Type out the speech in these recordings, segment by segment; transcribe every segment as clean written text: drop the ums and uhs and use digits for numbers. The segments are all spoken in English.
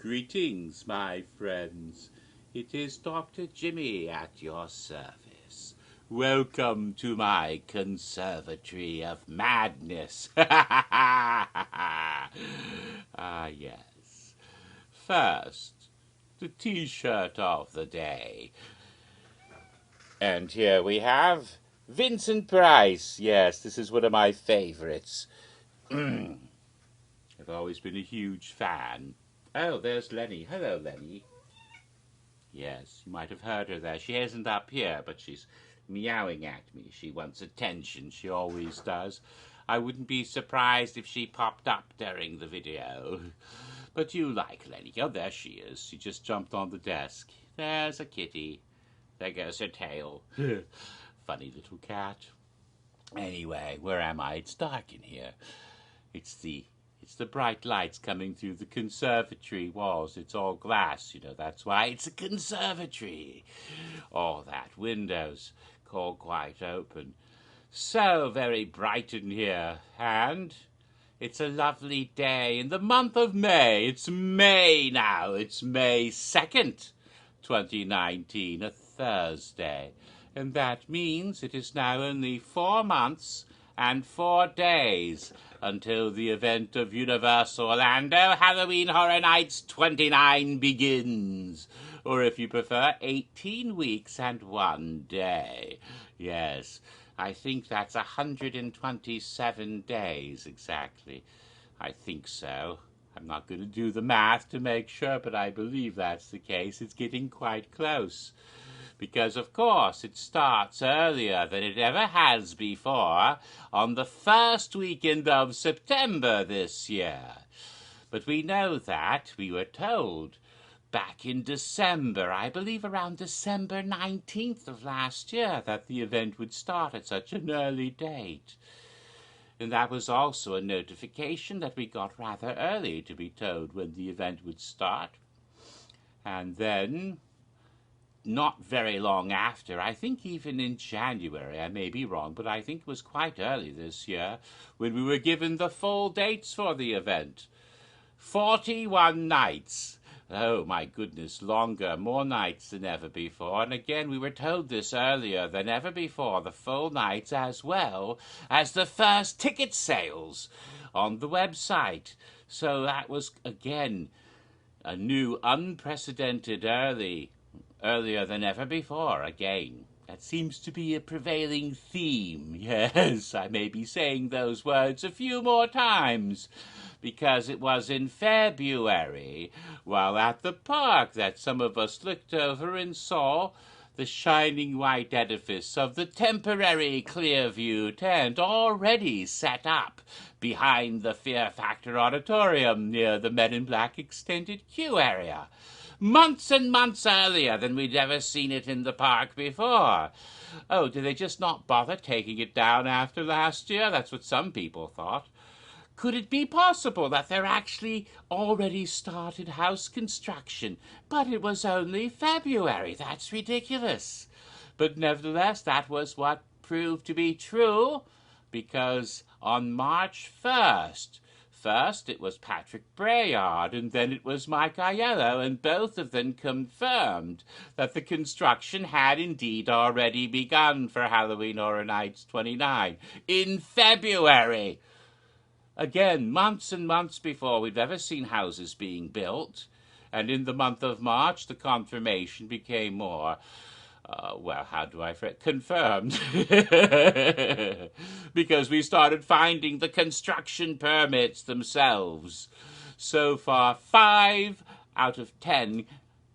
Greetings, my friends. It is Dr. Jimmy at your service. Welcome to my conservatory of madness. Yes. First, the T-shirt of the day. And here we have Vincent Price. Yes, this is one of my favorites. I've always been a huge fan. Oh, there's Lenny. Hello, Lenny. Yes, you might have heard her there. She isn't up here, but she's meowing at me. She wants attention. She always does. I wouldn't be surprised if she popped up during the video. But you like Lenny. Oh, there she is. She just jumped on the desk. There's a kitty. There goes her tail. Funny little cat. Anyway, where am I? It's dark in here. It's the bright lights coming through the conservatory walls. It's all glass, that's why it's a conservatory. All that, windows all quite open. So very bright in here, and it's a lovely day in the month of May. It's May now. It's May 2nd, 2019, a Thursday. And that means it is now only 4 months and 4 days until the event of Universal Orlando Halloween Horror Nights 29 begins. Or if you prefer, 18 weeks and 1 day. Yes, I think that's 127 days exactly. I think so. I'm not going to do the math to make sure, but I believe that's the case. It's getting quite close. Because, of course, it starts earlier than it ever has before, on the first weekend of September this year. But we know that, we were told, back in December, I believe around December 19th of last year, that the event would start at such an early date. And that was also a notification that we got rather early to be told when the event would start. And then, not very long after, I think even in January, I may be wrong, but I think it was quite early this year, when we were given the full dates for the event. 41 nights. Oh, my goodness, longer, more nights than ever before. And again, we were told this earlier than ever before, the full nights as well as the first ticket sales on the website. So that was, again, a new, unprecedented earlier than ever before, again. That seems to be a prevailing theme. Yes, I may be saying those words a few more times, because it was in February, while at the park, that some of us looked over and saw the shining white edifice of the temporary Clearview tent already set up behind the Fear Factor Auditorium near the Men in Black Extended Queue area. Months and months earlier than we'd ever seen it in the park before. Oh, did they just not bother taking it down after last year? That's what some people thought. Could it be possible that they're actually already started house construction? But it was only February. That's ridiculous. But nevertheless, that was what proved to be true, because on March 1st, first it was Patrick Brayard, and then it was Mike Aiello, and both of them confirmed that the construction had indeed already begun for Halloween Horror Nights 29 in February. Again, months and months before we've ever seen houses being built, and in the month of March the confirmation became more, confirmed. Because we started finding the construction permits themselves. So far, 5 out of 10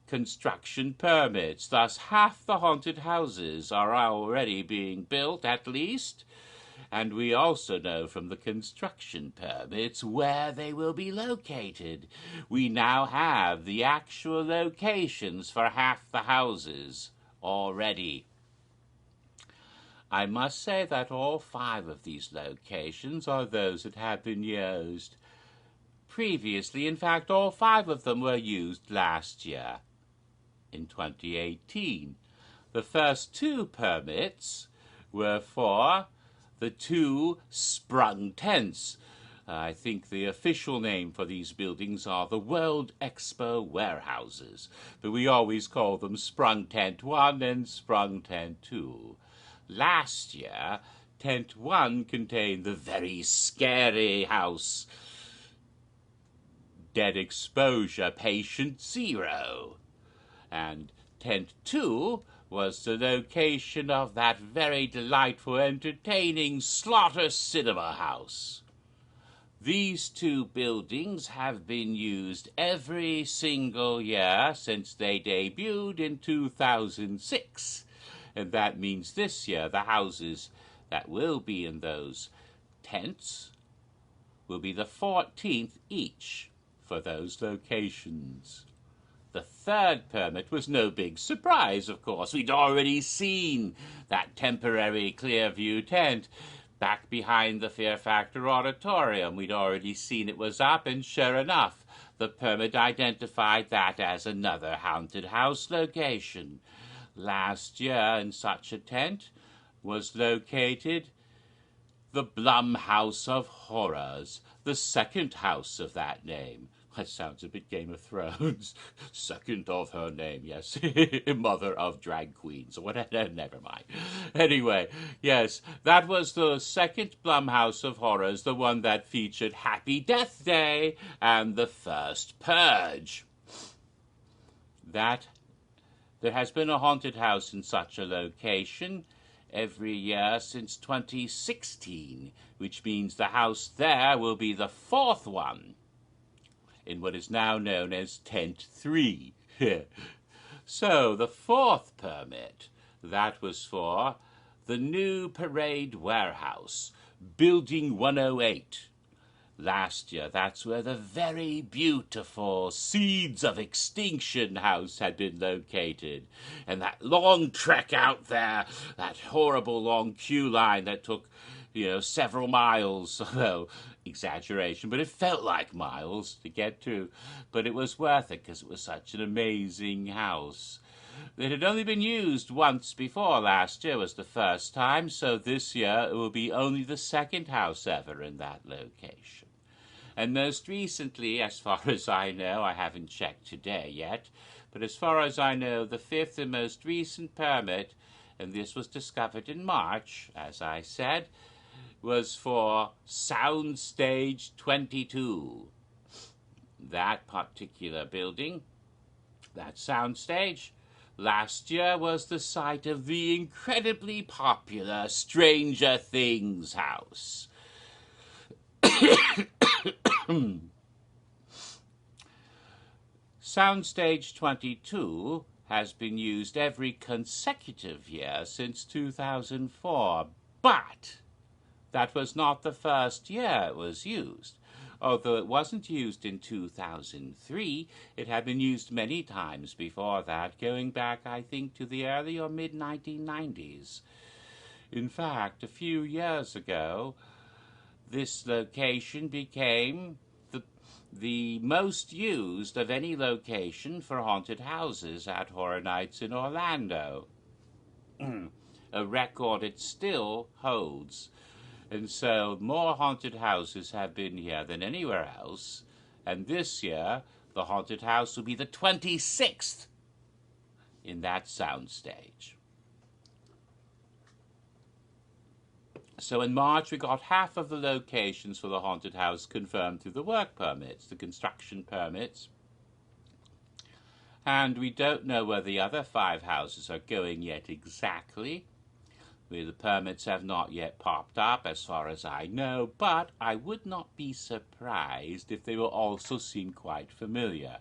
construction permits. Thus, half the haunted houses are already being built, at least. And we also know from the construction permits where they will be located. We now have the actual locations for half the houses already. I must say that all 5 of these locations are those that have been used previously. In fact, all 5 of them were used last year, in 2018. The first 2 permits were for the 2 sprung tents. I think the official name for these buildings are the World Expo Warehouses, but we always call them Sprung Tent 1 and Sprung Tent 2. Last year, Tent 1 contained the very scary house, Dead Exposure Patient 0. And Tent 2 was the location of that very delightful, entertaining Slaughter Cinema House. These two buildings have been used every single year since they debuted in 2006. And that means this year the houses that will be in those tents will be the 14th each for those locations. The third permit was no big surprise, of course. We'd already seen that temporary Clearview tent back behind the Fear Factor Auditorium. We'd already seen it was up, and sure enough, the permit identified that as another haunted house location. Last year, in such a tent, was located the Blumhouse of Horrors, the second house of that name. That sounds a bit Game of Thrones. Second of her name, yes. Mother of drag queens, or whatever. Never mind. Anyway, yes, that was the second Blumhouse of Horrors, the one that featured Happy Death Day and the first Purge. There has been a haunted house in such a location every year since 2016, which means the house there will be the fourth one in what is now known as Tent 3. So the fourth permit, that was for the new Parade Warehouse, Building 108. Last year, that's where the very beautiful Seeds of Extinction house had been located. And that long trek out there, that horrible long queue line that took, several miles, well, exaggeration, but it felt like miles to get to. But it was worth it because it was such an amazing house. It had only been used once before. Last year was the first time, so this year it will be only the second house ever in that location. And most recently, as far as I know, I haven't checked today yet, but as far as I know, the fifth and most recent permit, and this was discovered in March, as I said, was for Soundstage 22. That particular building, that soundstage, last year was the site of the incredibly popular Stranger Things house. Soundstage 22 has been used every consecutive year since 2004, but that was not the first year it was used. Although it wasn't used in 2003, it had been used many times before that, going back, I think, to the early or mid-1990s. In fact, a few years ago, this location became the most used of any location for haunted houses at Horror Nights in Orlando. A record it still holds. And so more haunted houses have been here than anywhere else. And this year, the haunted house will be the 26th in that soundstage. So in March, we got half of the locations for the haunted house confirmed through the work permits, the construction permits. And we don't know where the other 5 houses are going yet exactly. The permits have not yet popped up as far as I know, but I would not be surprised if they will also seem quite familiar.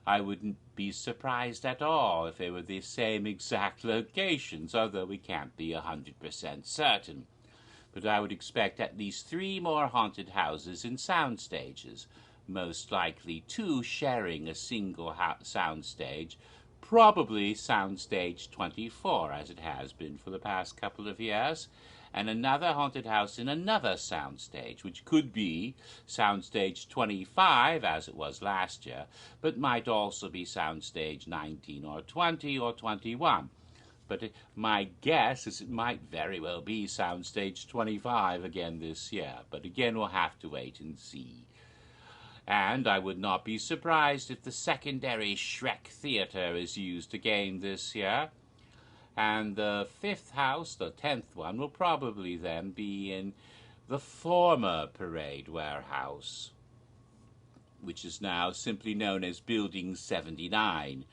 I wouldn't be surprised at all if they were the same exact locations, although we can't be 100% certain. But I would expect at least 3 more haunted houses in sound stages, most likely 2 sharing a single sound stage, probably Soundstage 24, as it has been for the past couple of years, and another haunted house in another soundstage, which could be Soundstage 25, as it was last year, but might also be Soundstage 19 or 20 or 21. but my guess is it might very well be Soundstage 25 again this year. But again, we'll have to wait and see. And I would not be surprised if the secondary Shrek Theatre is used again this year. And the fifth house, the 10th one, will probably then be in the former Parade Warehouse, which is now simply known as Building 79.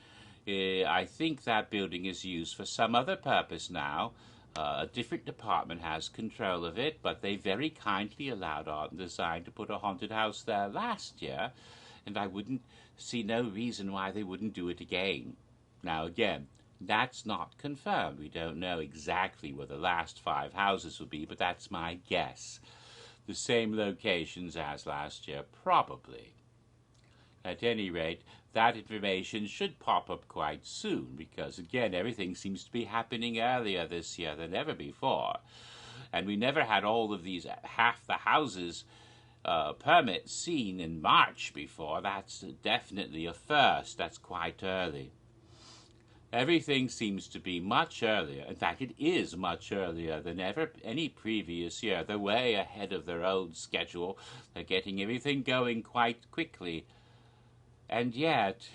I think that building is used for some other purpose now. A different department has control of it, but they very kindly allowed Art and Design to put a haunted house there last year, and I wouldn't see no reason why they wouldn't do it again. Now again, that's not confirmed. We don't know exactly where the last 5 houses will be, but that's my guess. The same locations as last year, probably. At any rate, that information should pop up quite soon, because again, everything seems to be happening earlier this year than ever before. And we never had all of these, half the houses permits seen in March before. That's definitely a first. That's quite early. Everything seems to be much earlier. In fact, it is much earlier than any previous year. They're way ahead of their own schedule. They're getting everything going quite quickly. And yet,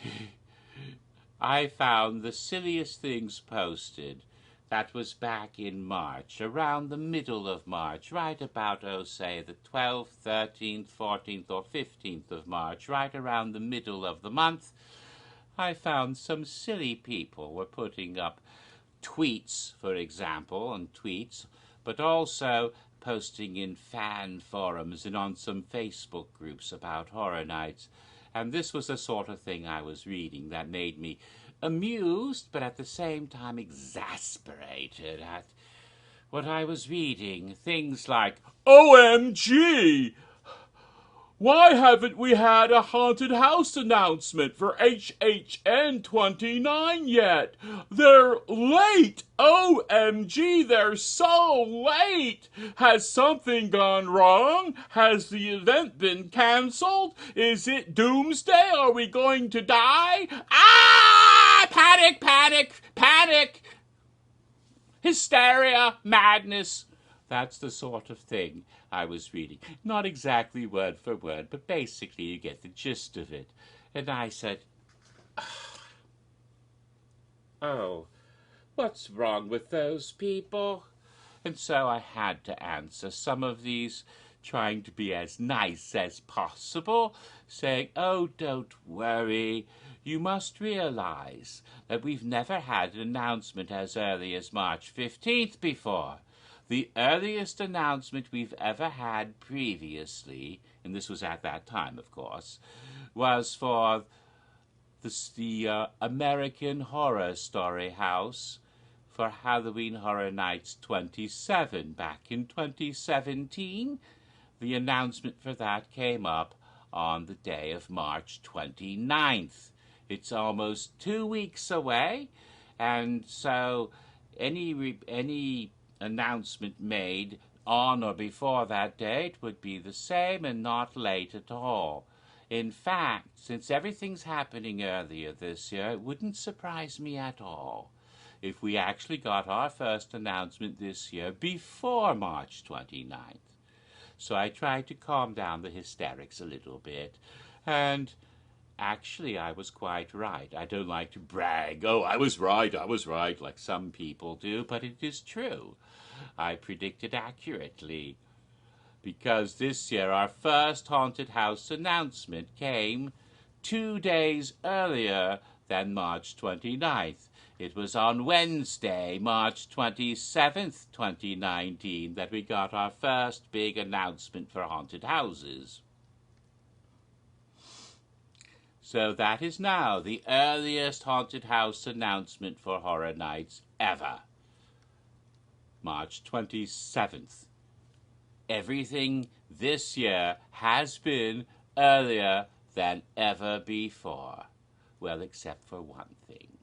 I found the silliest things posted. That was back in March, around the middle of March, right about, say, the 12th, 13th, 14th, or 15th of March, right around the middle of the month. I found some silly people were putting up tweets, for example, and tweets, but also posting in fan forums and on some Facebook groups about horror nights. And this was the sort of thing I was reading that made me amused, but at the same time exasperated at what I was reading. Things like, OMG! Why haven't we had a haunted house announcement for HHN 29 yet? They're late! OMG, they're so late! Has something gone wrong? Has the event been cancelled? Is it doomsday? Are we going to die? Ah! Panic, panic, panic! Hysteria, madness. That's the sort of thing I was reading. Not exactly word for word, but basically you get the gist of it. And I said, oh, what's wrong with those people? And so I had to answer some of these, trying to be as nice as possible, saying, oh, don't worry. You must realize that we've never had an announcement as early as March 15th before. The earliest announcement we've ever had previously, and this was at that time, of course, was for the American Horror Story House for Halloween Horror Nights 27 back in 2017. The announcement for that came up on the day of March 29th. It's almost 2 weeks away, and so any announcement made on or before that date would be the same and not late at all. In fact, since everything's happening earlier this year, it wouldn't surprise me at all if we actually got our first announcement this year before March 29th. So I tried to calm down the hysterics a little bit, and actually I was quite right. I don't like to brag, oh, I was right, like some people do, but it is true. I predicted accurately, because this year our first haunted house announcement came 2 days earlier than March 29th. It was on Wednesday, March 27th, 2019, that we got our first big announcement for haunted houses. So that is now the earliest haunted house announcement for Horror Nights ever. March 27th. Everything this year has been earlier than ever before. Well, except for one thing.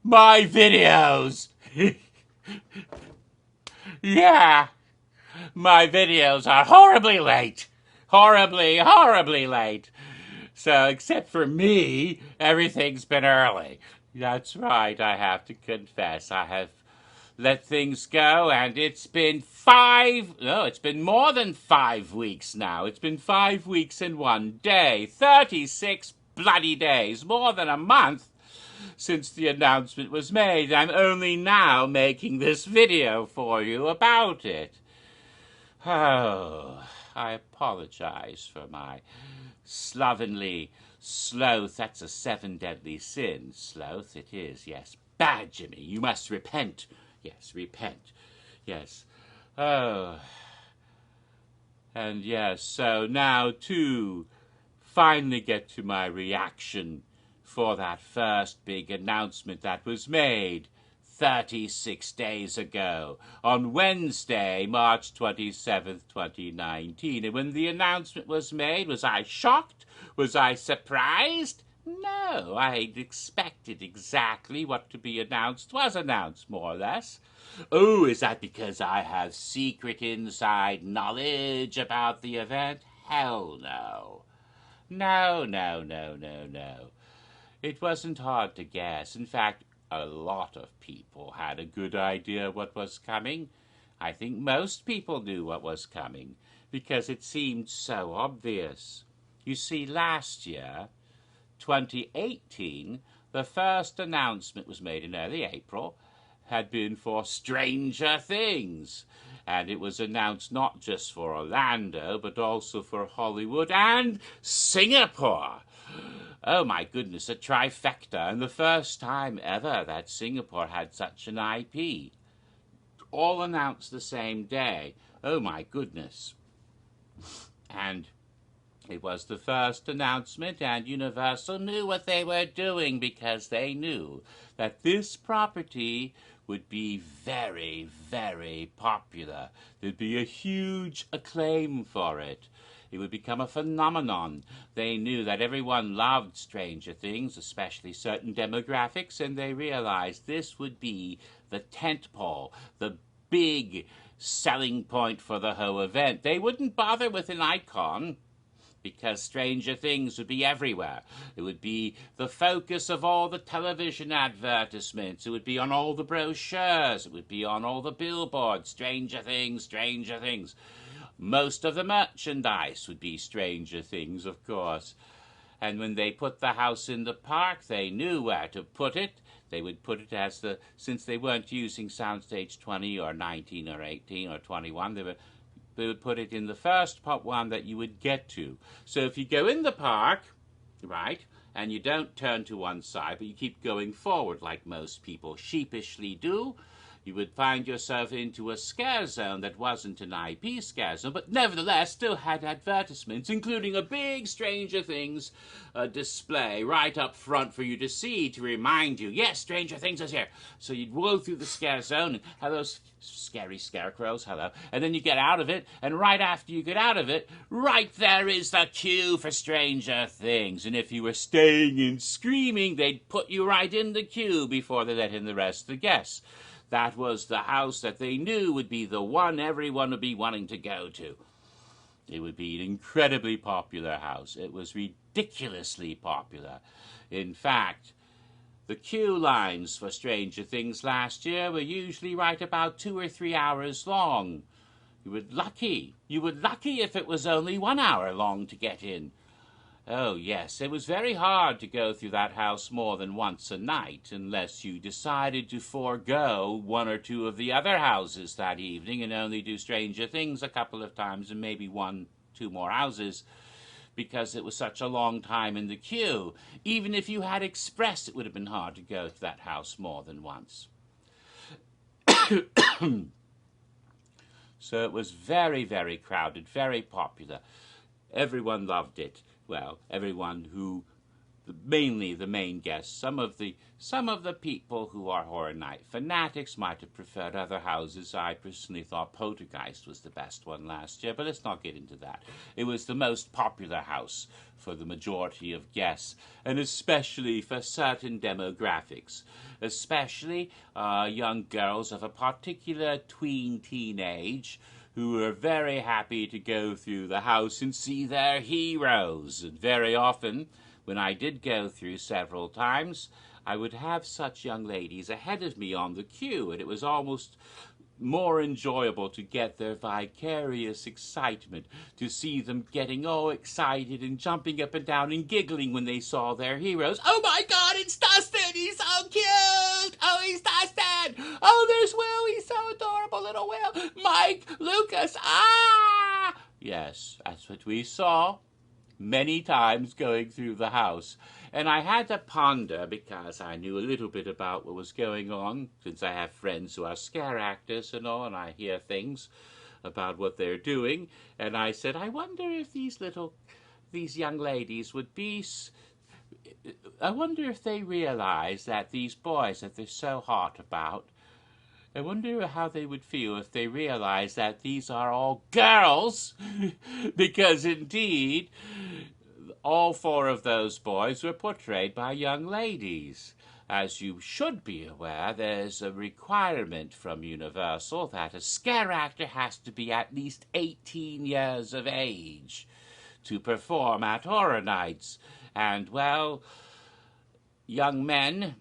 My videos! Yeah, my videos are horribly late. Horribly late. So, except for me, everything's been early. That's right, I have to confess. I have let things go, and it's been it's been more than 5 weeks now. It's been 5 weeks and 1 day. 36 bloody days, more than a month since the announcement was made. I'm only now making this video for you about it. Oh, I apologize for my slovenly sloth. That's a 7 deadly sins. Sloth it is, yes. Bad, Jimmy. You must repent. Yes, repent. Yes. Oh. And yes, so now to finally get to my reaction for that first big announcement that was made 36 days ago, on Wednesday, March 27th, 2019. And when the announcement was made, was I shocked? Was I surprised? No, I'd expected exactly what to be announced was announced, more or less. Oh, is that because I have secret inside knowledge about the event? Hell no. No, no, no, no, no. It wasn't hard to guess. In fact, a lot of people had a good idea what was coming. I think most people knew what was coming because it seemed so obvious. You see, last year, 2018, the first announcement was made in early April, had been for Stranger Things. And it was announced not just for Orlando, but also for Hollywood and Singapore. Oh my goodness, a trifecta, and the first time ever that Singapore had such an IP. All announced the same day. Oh my goodness. And it was the first announcement, and Universal knew what they were doing because they knew that this property would be very, very popular. There'd be a huge acclaim for it. It would become a phenomenon. They knew that everyone loved Stranger Things, especially certain demographics, and they realized this would be the tentpole, the big selling point for the whole event. They wouldn't bother with an icon, because Stranger Things would be everywhere. It would be the focus of all the television advertisements. It would be on all the brochures. It would be on all the billboards. Stranger Things, Stranger Things. Most of the merchandise would be Stranger Things, of course. And when they put the house in the park, they knew where to put it. They would put it since they weren't using Soundstage 20 or 19 or 18 or 21, they would put it in the first one that you would get to. So if you go in the park, right, and you don't turn to one side, but you keep going forward like most people sheepishly do, you would find yourself into a scare zone that wasn't an IP scare zone, but nevertheless still had advertisements, including a big Stranger Things display right up front for you to see to remind you, yes, Stranger Things is here. So you'd roll through the scare zone and have those scary scarecrows, hello, and then you get out of it, and right after you get out of it, right there is the queue for Stranger Things. And if you were staying and screaming, they'd put you right in the queue before they let in the rest of the guests. That was the house that they knew would be the one everyone would be wanting to go to. It would be an incredibly popular house. It was ridiculously popular. In fact, the queue lines for Stranger Things last year were usually right about 2 or 3 hours long. You were lucky if it was only 1 hour long to get in. Oh, yes, it was very hard to go through that house more than once a night, unless you decided to forego 1 or 2 of the other houses that evening and only do Stranger Things a couple of times and maybe 1, 2 more houses, because it was such a long time in the queue. Even if you had express, it would have been hard to go to that house more than once. So it was very, very crowded, very popular. Everyone loved it. Well, everyone who, mainly the main guests, some of the people who are Horror Night fanatics might have preferred other houses. I personally thought Poltergeist was the best one last year, but let's not get into that. It was the most popular house for the majority of guests, and especially for certain demographics, especially young girls of a particular tween age who are very happy to go through the house and see their heroes. And very often when I did go through several times, I would have such young ladies ahead of me on the queue, and it was almost more enjoyable to get their vicarious excitement, to see them getting all excited and jumping up and down and giggling when they saw their heroes. Oh my God, it's Dustin! He's so cute! Oh, he's Dustin! Oh, there's Will! He's so adorable, little Will! Mike! Lucas! Ah! Yes, that's what we saw many times going through the house. And I had to ponder, because I knew a little bit about what was going on, since I have friends who are scare actors and all, and I hear things about what they're doing. And I said, I wonder if these young ladies would be, I wonder if they realize that these boys that they're so hot about, I wonder how they would feel if they realized that these are all girls, because indeed, all four of those boys were portrayed by young ladies. As you should be aware, there's a requirement from Universal that a scare actor has to be at least 18 years of age to perform at Horror Nights. And, well, young men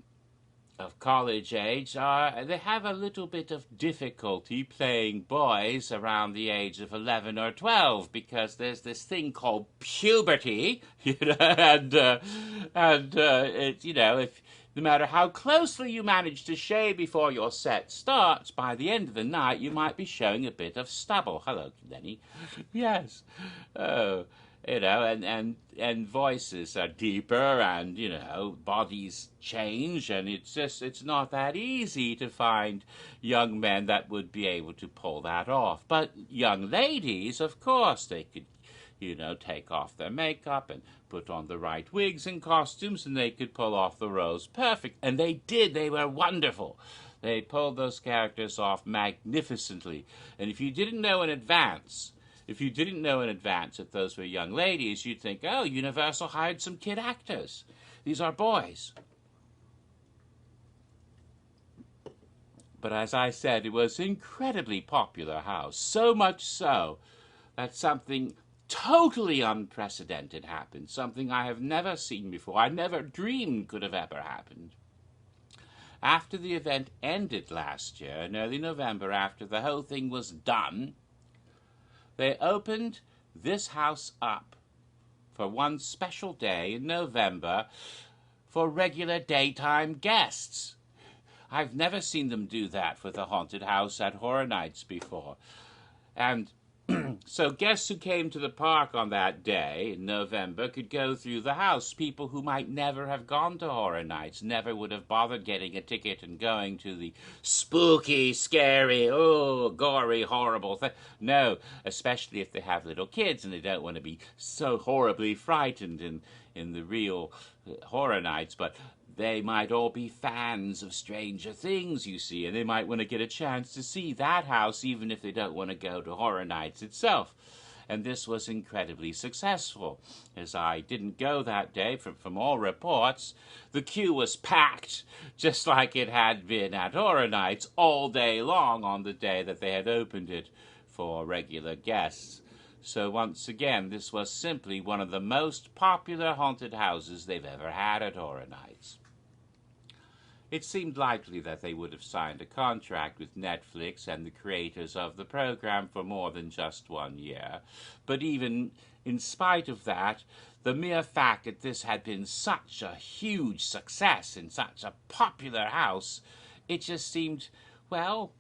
of college age they have a little bit of difficulty playing boys around the age of 11 or 12, because there's this thing called puberty, and it, if no matter how closely you manage to shave before your set starts, by the end of the night you might be showing a bit of stubble. Hello, Lenny. Yes. Oh. And voices are deeper, and, bodies change, and it's not that easy to find young men that would be able to pull that off. But young ladies, of course, they could, take off their makeup and put on the right wigs and costumes, and they could pull off the roles perfect. And they did. They were wonderful. They pulled those characters off magnificently. And if you didn't know in advance that those were young ladies, you'd think, oh, Universal hired some kid actors. These are boys. But as I said, it was an incredibly popular house, so much so that something totally unprecedented happened, something I have never seen before, I never dreamed could have ever happened. After the event ended last year, in early November, after the whole thing was done, they opened this house up for one special day in November for regular daytime guests. I've never seen them do that with a haunted house at Horror Nights before. And so guests who came to the park on that day in November could go through the house. People who might never have gone to Horror Nights, never would have bothered getting a ticket and going to the spooky, scary, gory, horrible thing. No, especially if they have little kids and they don't want to be so horribly frightened in the real Horror Nights. But they might all be fans of Stranger Things, you see, and they might want to get a chance to see that house even if they don't want to go to Horror Nights itself. And this was incredibly successful. As I didn't go that day, from all reports, the queue was packed, just like it had been at Horror Nights all day long on the day that they had opened it for regular guests. So once again, this was simply one of the most popular haunted houses they've ever had at Horror Nights. It seemed likely that they would have signed a contract with Netflix and the creators of the program for more than just 1 year. But even in spite of that, the mere fact that this had been such a huge success in such a popular house, it just seemed, well,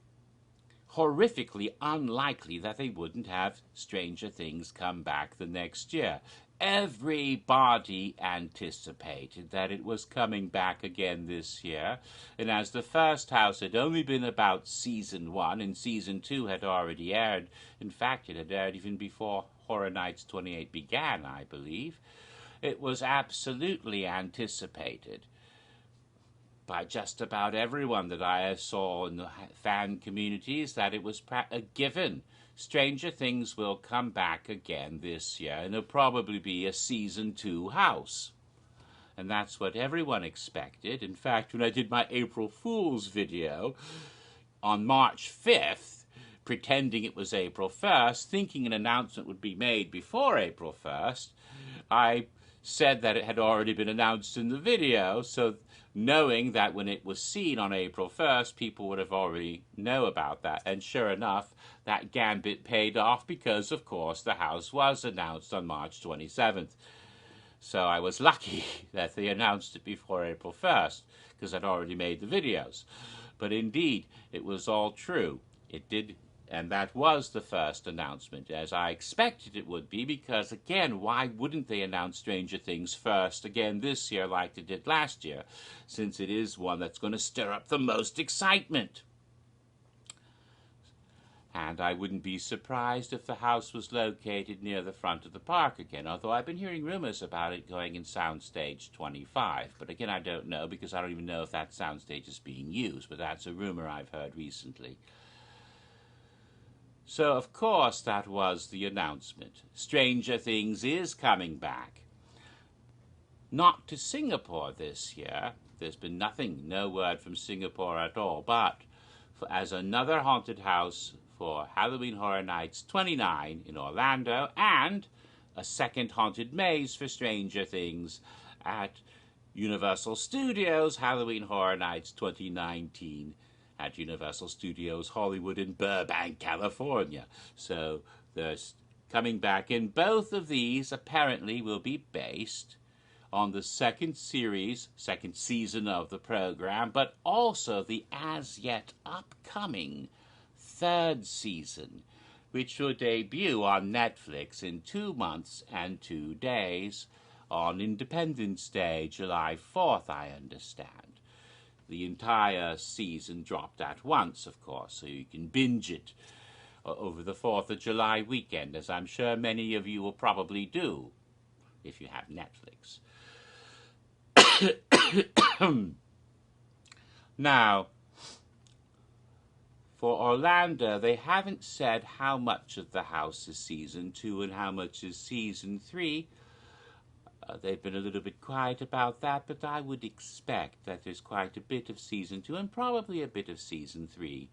horrifically unlikely that they wouldn't have Stranger Things come back the next year. Everybody anticipated that it was coming back again this year, and as the first house had only been about season 1 and season 2 had already aired, in fact it had aired even before Horror Nights 28 began, I believe, it was absolutely anticipated by just about everyone that I saw in the fan communities that it was a given. Stranger Things will come back again this year, and it'll probably be a season 2 house. And that's what everyone expected. In fact, when I did my April Fool's video on March 5th, pretending it was April 1st, thinking an announcement would be made before April 1st, I said that it had already been announced in the video, so knowing that when it was seen on April 1st, people would have already know about that. And sure enough, that gambit paid off because, of course, the house was announced on March 27th. So I was lucky that they announced it before April 1st, because I'd already made the videos. But indeed, it was all true. It did, and that was the first announcement, as I expected it would be, because, again, why wouldn't they announce Stranger Things first again this year like they did last year, since it is one that's going to stir up the most excitement? And I wouldn't be surprised if the house was located near the front of the park again, although I've been hearing rumors about it going in Soundstage 25. But again, I don't know, because I don't even know if that soundstage is being used, but that's a rumor I've heard recently. So, of course, that was the announcement. Stranger Things is coming back. Not to Singapore this year. There's been nothing, no word from Singapore at all, but as another haunted house for Halloween Horror Nights 29 in Orlando, and a second haunted maze for Stranger Things at Universal Studios Halloween Horror Nights 2019 at Universal Studios Hollywood in Burbank, California. So there's coming back, and both of these apparently will be based on the second season of the program, but also the as yet upcoming third season, which will debut on Netflix in 2 months and 2 days on Independence Day, July 4th, I understand. The entire season dropped at once, of course, so you can binge it over the 4th of July weekend, as I'm sure many of you will probably do if you have Netflix. Now, for Orlando, they haven't said how much of the house is Season 2 and how much is Season 3. They've been a little bit quiet about that, but I would expect that there's quite a bit of Season 2 and probably a bit of Season 3.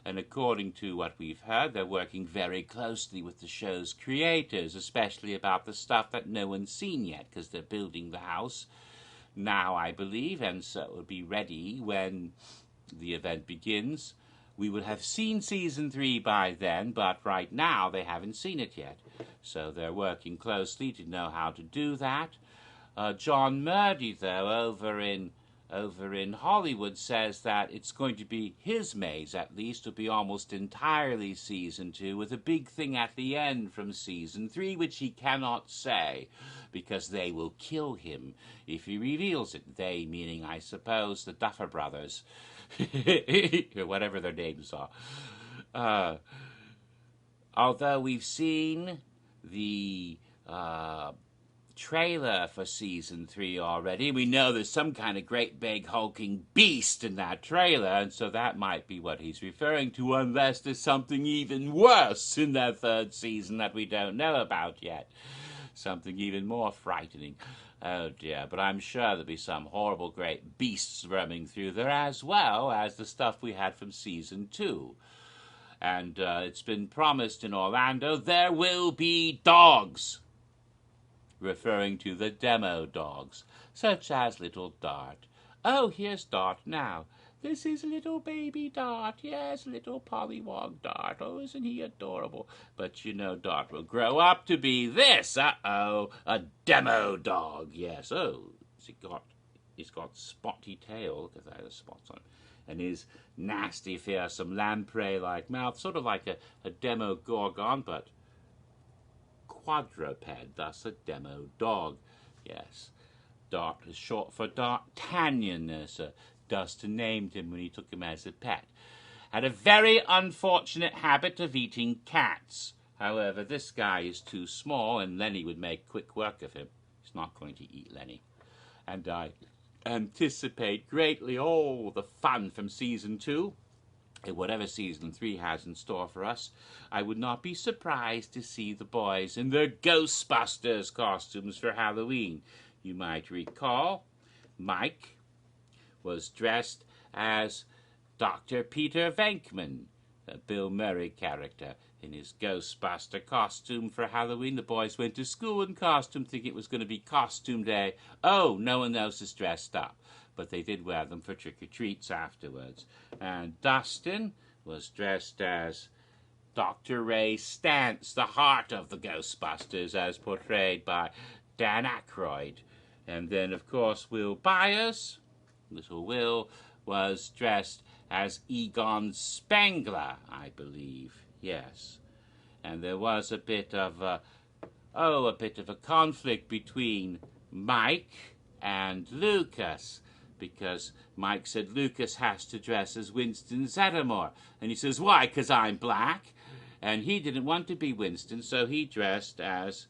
And according to what we've heard, they're working very closely with the show's creators, especially about the stuff that no one's seen yet, because they're building the house now, I believe, and so it will be ready when the event begins. We will have seen Season 3 by then, but right now they haven't seen it yet. So they're working closely to know how to do that. John Murdy, though, over in Hollywood, says that it's going to be his maze, at least, will be almost entirely Season 2, with a big thing at the end from Season 3, which he cannot say, because they will kill him if he reveals it. They, meaning, I suppose, the Duffer Brothers, or whatever their names are. Although we've seen the trailer for Season 3 already, we know there's some kind of great big hulking beast in that trailer, and so that might be what he's referring to, unless there's something even worse in that third season that we don't know about yet. Something even more frightening. Oh dear, but I'm sure there'll be some horrible great beasts roaming through there, as well as the stuff we had from Season 2. And it's been promised in Orlando there will be dogs, referring to the demo dogs, such as little Dart. Oh, here's Dart now. This is little baby Dart. Yes, little pollywog Dart. Oh, isn't he adorable? But you know Dart will grow up to be this. Uh-oh, a demo dog. Yes. Oh, he's got spotty tail, because I have spots on him, and his nasty, fearsome lamprey-like mouth, sort of like a demo gorgon, but quadruped, thus a demo dog. Yes. Dart is short for D'Artagnan, as Dustin named him when he took him as a pet. Had a very unfortunate habit of eating cats. However, this guy is too small, and Lenny would make quick work of him. He's not going to eat Lenny. And I anticipate greatly all the fun from Season 2. And whatever Season 3 has in store for us, I would not be surprised to see the boys in their Ghostbusters costumes for Halloween. You might recall, Mike was dressed as Dr. Peter Venkman, a Bill Murray character. in his Ghostbuster costume for Halloween. The boys went to school in costume, thinking it was going to be costume day. Oh, no one else is dressed up. But they did wear them for trick-or-treats afterwards. And Dustin was dressed as Dr. Ray Stantz, the heart of the Ghostbusters, as portrayed by Dan Aykroyd. And then, of course, Will Byers, little Will, was dressed as Egon Spengler, I believe. Yes. And there was a bit of a conflict between Mike and Lucas, because Mike said Lucas has to dress as Winston Zeddemore. And he says, why? Because I'm black. And he didn't want to be Winston, so he dressed as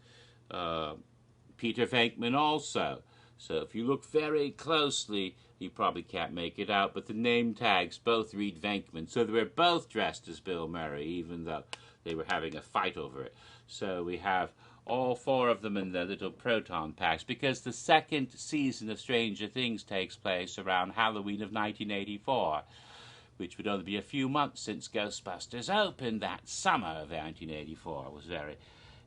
Peter Venkman also. So if you look very closely, you probably can't make it out, but the name tags both read Venkman. So they were both dressed as Bill Murray, even though they were having a fight over it. So we have all four of them in their little proton packs, because the second season of Stranger Things takes place around Halloween of 1984, which would only be a few months since Ghostbusters opened that summer of 1984. It was very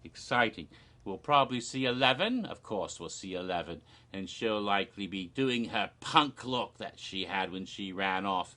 exciting. We'll probably see Eleven. Of course we'll see Eleven. And she'll likely be doing her punk look that she had when she ran off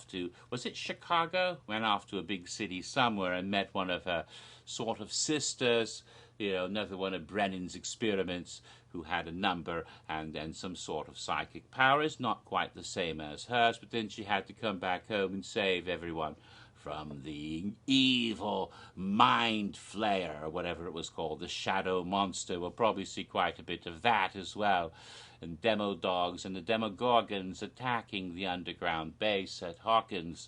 to, was it Chicago? Ran off to a big city somewhere and met one of her sort of sisters, another one of Brennan's experiments, who had a number and then some sort of psychic powers, not quite the same as hers, but then she had to come back home and save everyone from the evil mind flayer, or whatever it was called, the shadow monster. We'll probably see quite a bit of that as well. And demo dogs and the Demogorgons attacking the underground base at Hawkins.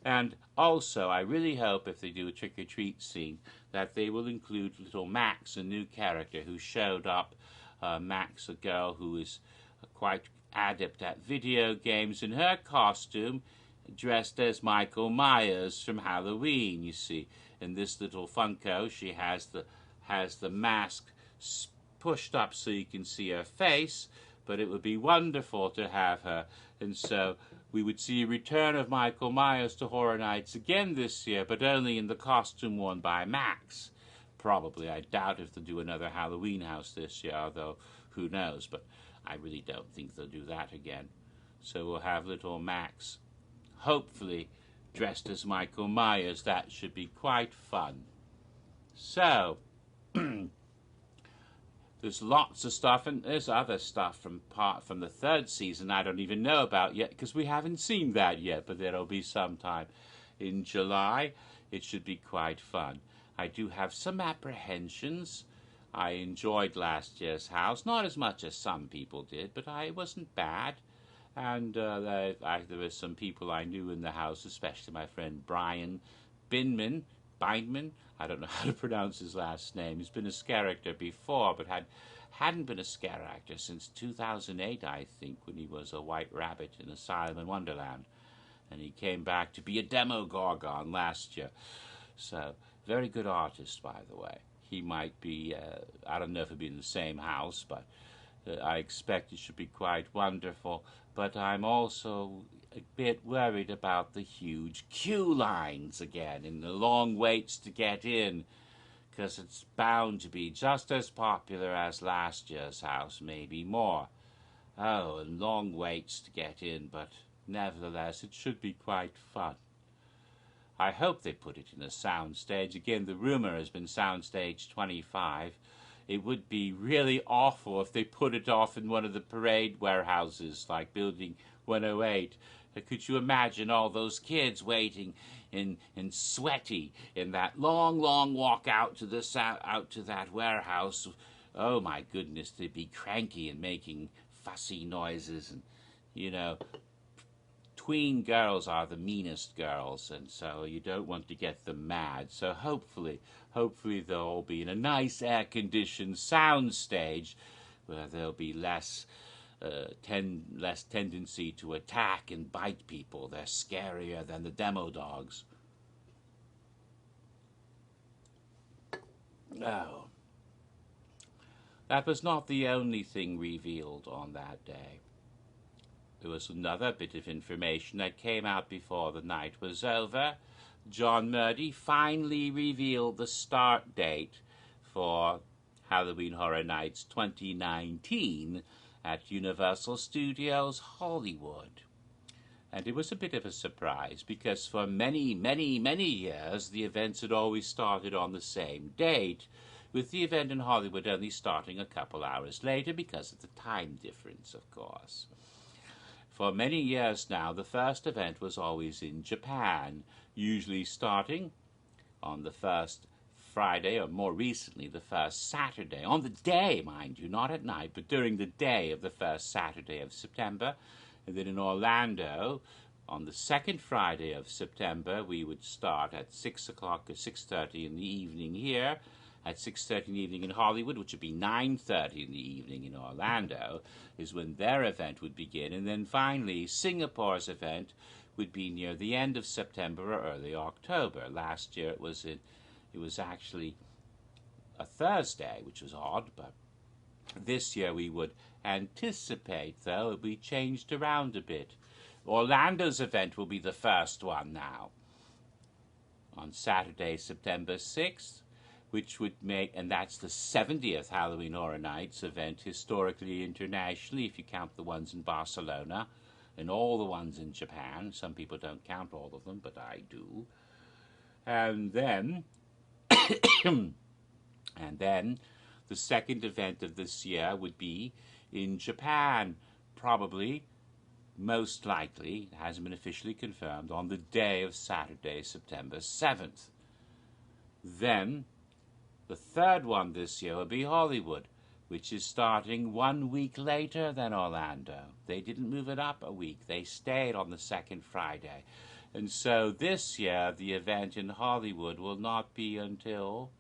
And also, I really hope if they do a trick-or-treat scene that they will include little Max, a new character who showed up. Max, a girl who is quite adept at video games, in her costume, dressed as Michael Myers from Halloween, you see. In this little Funko, she has the mask pushed up so you can see her face, but it would be wonderful to have her. And so we would see a return of Michael Myers to Horror Nights again this year, but only in the costume worn by Max. Probably. I doubt if they'll do another Halloween house this year, although who knows, but I really don't think they'll do that again. So we'll have little Max, hopefully dressed as Michael Myers. That should be quite fun. So there's lots of stuff, and there's other stuff from the third season I don't even know about yet, because we haven't seen that yet, but there'll be sometime in July. It should be quite fun. I do have some apprehensions. I enjoyed last year's house, not as much as some people did, but it wasn't bad. And there were some people I knew in the house, especially my friend Brian Bindman. I don't know how to pronounce his last name. He's been a scare actor before, but hadn't been a scare actor since 2008, I think, when he was a white rabbit in Asylum in Wonderland. And he came back to be a Demogorgon last year. So, very good artist, by the way. He might be, I don't know if he'll be in the same house, but I expect it should be quite wonderful. But I'm also a bit worried about the huge queue lines again and the long waits to get in, because it's bound to be just as popular as last year's house, maybe more. Oh, and long waits to get in, but nevertheless, it should be quite fun. I hope they put it in a soundstage. Again, the rumor has been soundstage 25. It would be really awful if they put it off in one of the parade warehouses, like Building 108. Could you imagine all those kids waiting and sweaty in that long, long walk out to that warehouse? Oh my goodness, they'd be cranky and making fussy noises, and tween girls are the meanest girls, and so you don't want to get them mad. So hopefully they'll all be in a nice air-conditioned sound stage where there'll be less tendency to attack and bite people. They're scarier than the demo dogs. Oh. That was not the only thing revealed on that day. There was another bit of information that came out before the night was over. John Murdy finally revealed the start date for Halloween Horror Nights 2019 at Universal Studios Hollywood. And it was a bit of a surprise because for many, many, many years the events had always started on the same date, with the event in Hollywood only starting a couple hours later because of the time difference, of course. For many years now, the first event was always in Japan, usually starting on the first Friday, or more recently, the first Saturday, on the day, mind you, not at night, but during the day of the first Saturday of September. And then in Orlando, on the second Friday of September, we would start at 6 o'clock or 6:30 in the evening here, at 6:30 in the evening in Hollywood, which would be 9:30 in the evening in Orlando, is when their event would begin. And then finally, Singapore's event would be near the end of September or early October. Last year it was actually a Thursday, which was odd, but this year we would anticipate, though, it will be changed around a bit. Orlando's event will be the first one now, on Saturday, September 6th, which would make, and that's the 70th Halloween Horror Nights event historically, internationally, if you count the ones in Barcelona and all the ones in Japan. Some people don't count all of them, but I do. And then, and then the second event of this year would be in Japan, probably, most likely, it hasn't been officially confirmed, on the day of Saturday, September 7th. Then, the third one this year will be Hollywood, which is starting 1 week later than Orlando. They didn't move it up a week. They stayed on the second Friday. And so this year, the event in Hollywood will not be until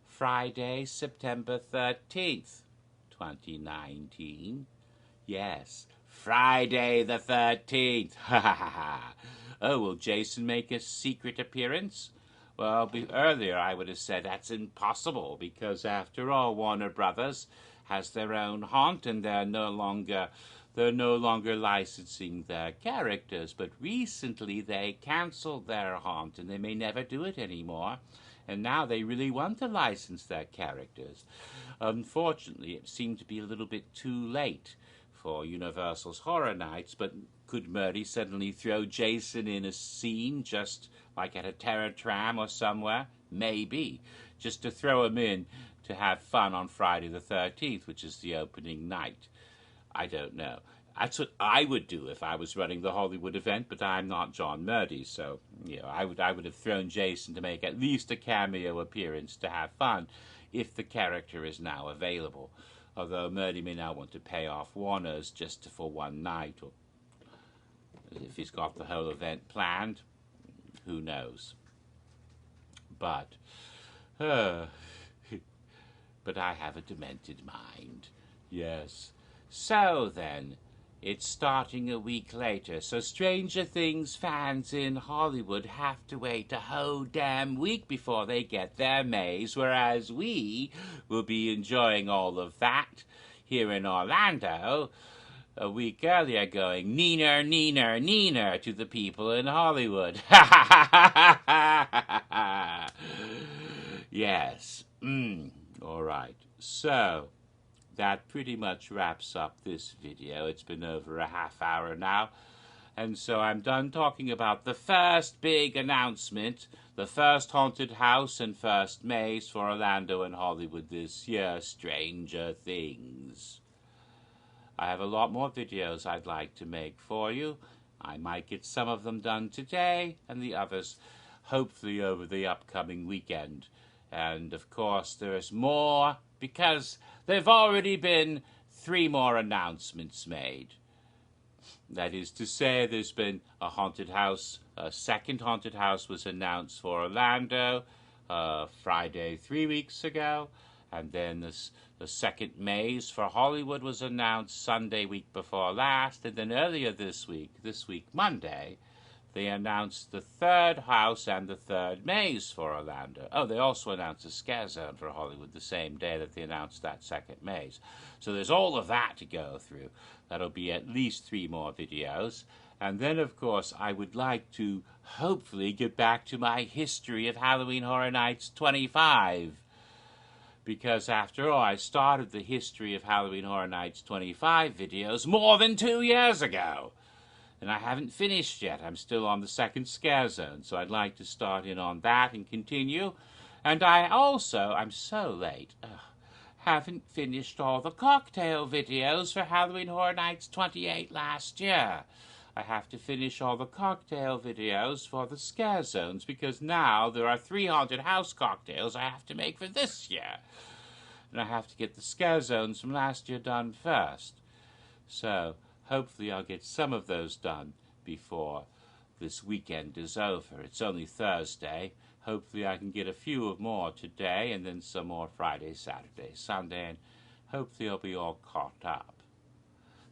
Friday, September 13th, 2019. Yes, Friday the 13th. Ha ha ha ha. Oh, will Jason make a secret appearance? Well, earlier I would have said that's impossible because, after all, Warner Brothers has their own haunt and they're no longer licensing their characters. But recently they canceled their haunt and they may never do it anymore. And now they really want to license their characters. Unfortunately, it seemed to be a little bit too late for Universal's Horror Nights, but could Murdy suddenly throw Jason in a scene just like at a terror tram or somewhere? Maybe. Just to throw him in to have fun on Friday the 13th, which is the opening night. I don't know. That's what I would do if I was running the Hollywood event, but I'm not John Murdy, so I would have thrown Jason to make at least a cameo appearance to have fun, if the character is now available. Although Murdy may now want to pay off Warner's just for one night, or if he's got the whole event planned, who knows. But I have a demented mind. Yes. So then, it's starting a week later, so Stranger Things fans in Hollywood have to wait a whole damn week before they get their maze, whereas we will be enjoying all of that here in Orlando a week earlier, going neener, neener, neener to the people in Hollywood. Yes. All right. So that pretty much wraps up this video. It's been over a half hour now. And so I'm done talking about the first big announcement, the first haunted house and first maze for Orlando and Hollywood this year, Stranger Things. I have a lot more videos I'd like to make for you. I might get some of them done today and the others hopefully over the upcoming weekend. And of course there's more, because there've already been 3 more announcements made. That is to say, there's been a haunted house, a second haunted house was announced for Orlando Friday 3 weeks ago, and then the second maze for Hollywood was announced Sunday week before last, and then earlier this week Monday, they announced the third house and the third maze for Orlando. Oh, they also announced a scare zone for Hollywood the same day that they announced that second maze. So there's all of that to go through. That'll be at least 3 more videos. And then, of course, I would like to hopefully get back to my history of Halloween Horror Nights 25. Because after all, I started the history of Halloween Horror Nights 25 videos more than 2 years ago. And I haven't finished yet. I'm still on the second scare zone, so I'd like to start in on that and continue. And I also, I'm so late, haven't finished all the cocktail videos for Halloween Horror Nights 28 last year. I have to finish all the cocktail videos for the scare zones because now there are 3 haunted house cocktails I have to make for this year. And I have to get the scare zones from last year done first. So hopefully I'll get some of those done before this weekend is over. It's only Thursday. Hopefully I can get a few more today and then some more Friday, Saturday, Sunday, and hopefully I'll be all caught up.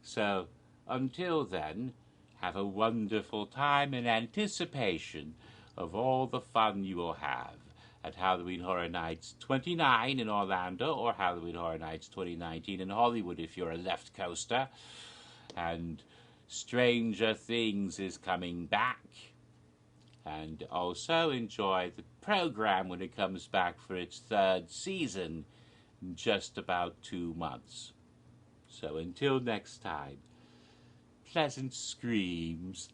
So until then, have a wonderful time in anticipation of all the fun you will have at Halloween Horror Nights 29 in Orlando or Halloween Horror Nights 2019 in Hollywood if you're a left coaster. And Stranger Things is coming back. And also enjoy the program when it comes back for its 3rd season in just about 2 months. So until next time, pleasant screams.